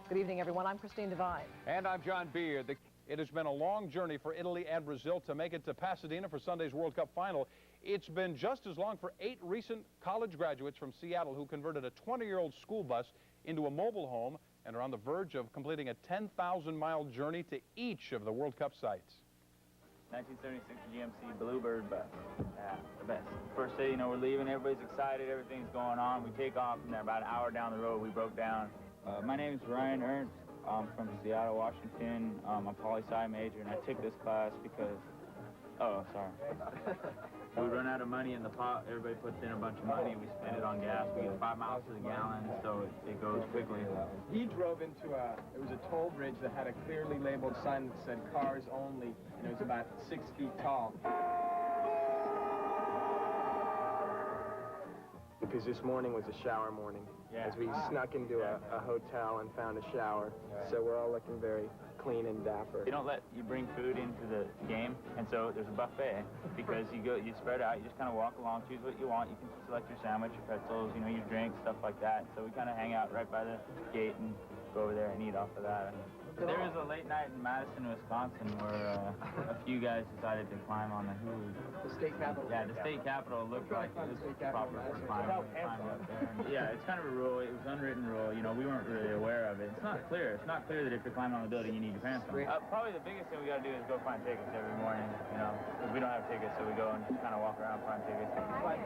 Good evening, everyone. I'm Christine Devine. And I'm John Beard. It has been a long journey for Italy and Brazil to make it to Pasadena for Sunday's World Cup final. It's been just as long for 8 recent college graduates from Seattle who converted a 20-year-old school bus into a mobile home and are on the verge of completing a 10,000-mile journey to each of the World Cup sites. 1976 GMC Bluebird bus. Yeah, the best. First day, we're leaving, everybody's excited, everything's going on. We take off, and then about an hour down the road, we broke down. My name is Ryan Ernst. I'm from Seattle, Washington. I'm a poli-sci major, and I took this class because... Oh, sorry. We run out of money in the pot. Everybody puts in a bunch of money. We spend it on gas. We get 5 miles to the gallon, so it goes quickly. He drove into it was a toll bridge that had a clearly labeled sign that said cars only, and it was about 6 feet tall. Because this morning was a shower morning, as we snuck into a hotel and found a shower. So we're all looking very clean and dapper. They don't let you bring food into the game, and so there's a buffet because you spread out, you just kind of walk along, choose what you want. You can select your sandwich, your pretzels, your drink, stuff like that. So we kind of hang out right by the gate and go over there and eat off of that. There was a late night in Madison, Wisconsin, where a few guys decided to climb on the Hulu. The state capitol. Yeah, the state capitol looked like it was proper for climbing. We climbed up there. And, yeah, it's kind of a rule. It was an unwritten rule. We weren't really aware of it. It's not clear. It's not clear that if you're climbing on the building, you need your pants on. Probably the biggest thing we got to do is go find tickets every morning, because we don't have tickets, so we go and just kind of walk around and find tickets. But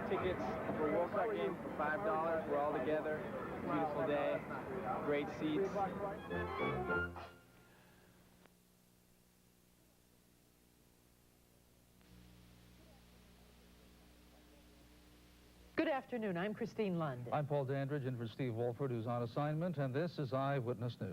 tickets for a World Cup game for $5. We're all together. Beautiful day. Great seats. Good afternoon. I'm Christine Lund. I'm Paul Dandridge, in for Steve Wolford, who's on assignment, and this is Eyewitness News.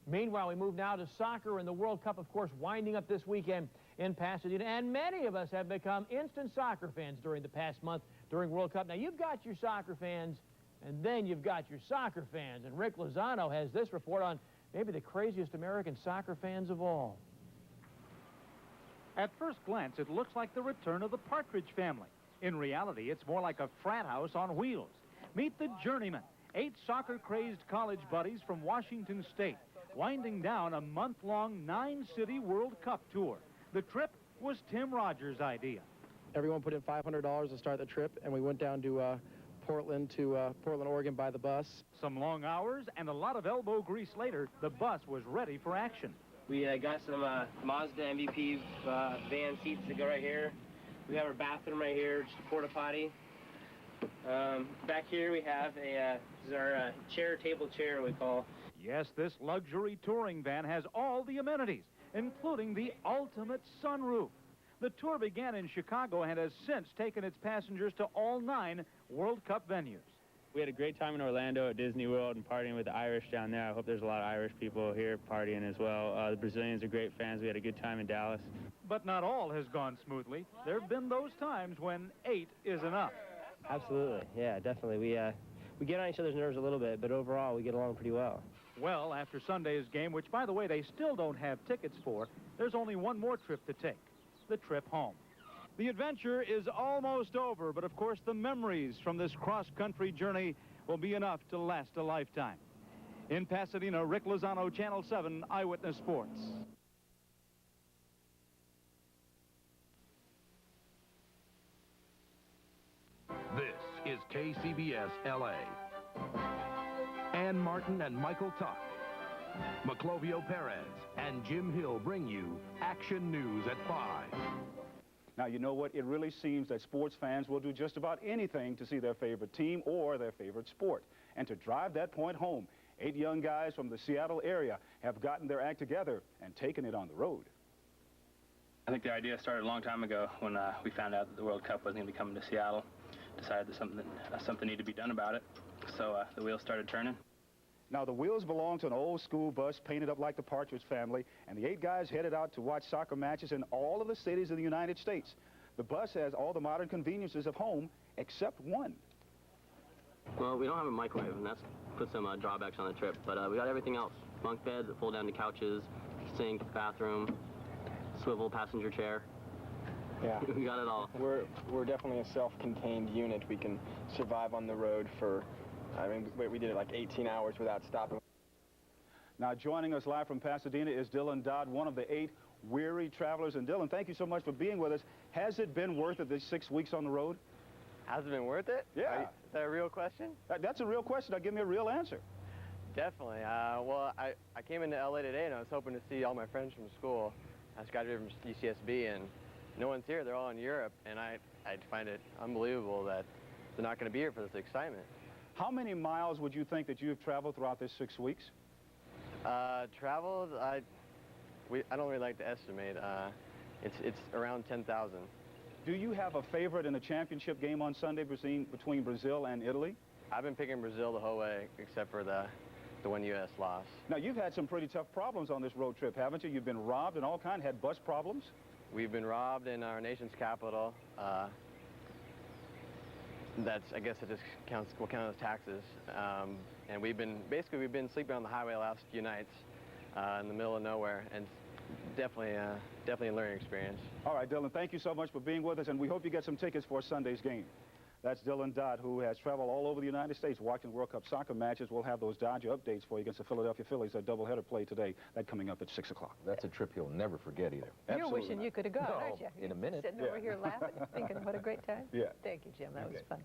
Meanwhile, we move now to soccer, and the World Cup, of course, winding up this weekend in Pasadena. And many of us have become instant soccer fans during the past month during World Cup. Now, you've got your soccer fans, and then you've got your soccer fans. And Rick Lozano has this report on maybe the craziest American soccer fans of all. At first glance, it looks like the return of the Partridge Family. In reality, it's more like a frat house on wheels. Meet the Journeymen, 8 soccer-crazed college buddies from Washington State, winding down a month-long 9-city World Cup tour. The trip was Tim Rogers' idea. Everyone put in $500 to start the trip, and we went down to Portland, Oregon by the bus. Some long hours and a lot of elbow grease later, the bus was ready for action. We got some Mazda MVP van seats that go right here. We have our bathroom right here, just a porta potty. Back here we have this is our table chair we call. Yes, this luxury touring van has all the amenities, including the ultimate sunroof. The tour began in Chicago and has since taken its passengers to all 9 World Cup venues. We had a great time in Orlando at Disney World and partying with the Irish down there. I hope there's a lot of Irish people here partying as well. The Brazilians are great fans. We had a good time in Dallas. But not all has gone smoothly. There have been those times when 8 is enough. Absolutely, yeah, definitely. We get on each other's nerves a little bit, but overall we get along pretty well. Well, after Sunday's game, which, by the way, they still don't have tickets for, there's only one more trip to take, the trip home. The adventure is almost over, but of course the memories from this cross-country journey will be enough to last a lifetime. In Pasadena, Rick Lozano, Channel 7 Eyewitness Sports. This is KCBS LA. Ann Martin and Michael Tuck, Maclovio Perez and Jim Hill bring you Action News at 5. Now, you know what? It really seems that sports fans will do just about anything to see their favorite team or their favorite sport. And to drive that point home, 8 young guys from the Seattle area have gotten their act together and taken it on the road. I think the idea started a long time ago when we found out that the World Cup wasn't going to be coming to Seattle. Decided that something needed to be done about it. So the wheels started turning. Now, the wheels belong to an old-school bus painted up like the Partridge Family, and the 8 guys headed out to watch soccer matches in all of the cities in the United States. The bus has all the modern conveniences of home, except one. Well, we don't have a microwave, and that's put some drawbacks on the trip, but we got everything else. Bunk bed, fold-down to couches, sink, bathroom, swivel passenger chair. Yeah. We got it all. We're definitely a self-contained unit. We can survive on the road for, we did it like 18 hours without stopping. Now, joining us live from Pasadena is Dylan Dodd, one of the 8 weary travelers. And Dylan, thank you so much for being with us. Has it been worth it, these 6 weeks on the road? Has it been worth it? Yeah. Is that a real question? That's a real question. Now, give me a real answer. Definitely. Well, I came into LA today, and I was hoping to see all my friends from school. I just graduated from UCSB, and no one's here. They're all in Europe, and I find it unbelievable that they're not going to be here for this excitement. How many miles would you think that you've traveled throughout this 6 weeks? Traveled, I don't really like to estimate. It's around 10,000. Do you have a favorite in the championship game on Sunday between Brazil and Italy? I've been picking Brazil the whole way, except for the one U.S. loss. Now, you've had some pretty tough problems on this road trip, haven't you? You've been robbed and all kinds, had bus problems? We've been robbed in our nation's capital. I guess it just will count as taxes. And we've been sleeping on the highway the last few nights in the middle of nowhere, and definitely a learning experience. All right, Dylan, thank you so much for being with us, and we hope you get some tickets for Sunday's game. That's Dylan Dodd, who has traveled all over the United States watching World Cup soccer matches. We'll have those Dodger updates for you against the Philadelphia Phillies. That doubleheader play today. That coming up at 6 o'clock. That's a trip he'll never forget either. You're wishing you could have gone, aren't you? In a minute. Sitting over here laughing, thinking what a great time. Yeah. Thank you, Jim. That was fun.